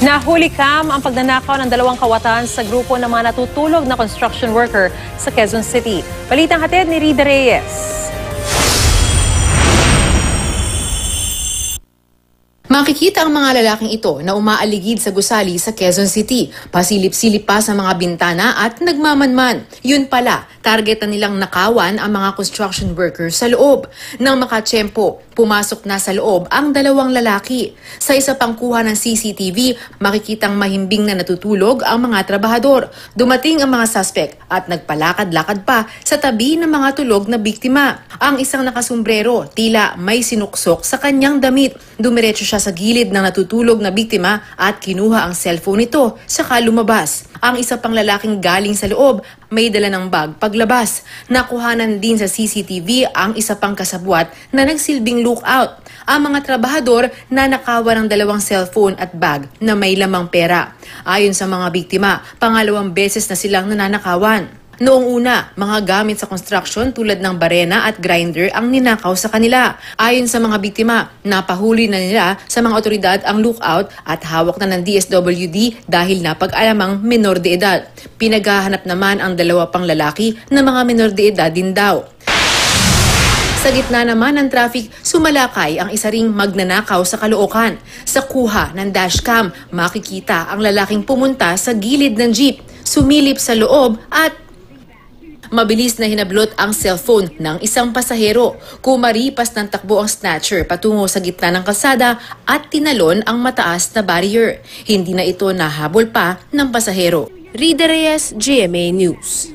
Nahuli kam ang pagnanakaw ng dalawang kawatan sa grupo ng mga natutulog na construction worker sa Quezon City. Balitang hatid ni Rida Reyes. Makikita ang mga lalaking ito na umaaligid sa gusali sa Quezon City. Pasilip-silip pa sa mga bintana at nagmamanman. Yun pala, target na nilang nakawan ang mga construction workers sa loob. Nang makatsyempo, pumasok na sa loob ang dalawang lalaki. Sa isa pang kuha ng CCTV, makikitang mahimbing na natutulog ang mga trabahador. Dumating ang mga suspect at nagpalakad-lakad pa sa tabi ng mga tulog na biktima. Ang isang nakasumbrero, tila may sinuksok sa kanyang damit. Dumiretso siya sa gilid ng natutulog na biktima at kinuha ang cellphone nito, saka lumabas. Ang isa pang lalaking galing sa loob, may dala ng bag paglabas. Nakuhanan din sa CCTV ang isa pang kasabwat na nagsilbing lookout. Ang mga trabahador na nakawan ng dalawang cellphone at bag na may lamang pera. Ayon sa mga biktima, pangalawang beses na silang nananakawan. Noong una, mga gamit sa construction tulad ng barena at grinder ang ninakaw sa kanila. Ayon sa mga biktima, napahuli na nila sa mga otoridad ang lookout at hawak na ng DSWD dahil napag-alamang menor de edad. Pinaghahanap naman ang dalawa pang lalaki na mga menor de edad din daw. Sa gitna naman ng traffic, sumalakay ang isa ring magnanakaw sa Caloocan. Sa kuha ng dashcam, makikita ang lalaking pumunta sa gilid ng jeep, sumilip sa loob at mabilis na hinablot ang cellphone ng isang pasahero. Kumaripas ng takbo ang snatcher patungo sa gitna ng kalsada at tinalon ang mataas na barrier. Hindi na ito nahabol pa ng pasahero. Rida Reyes, GMA News.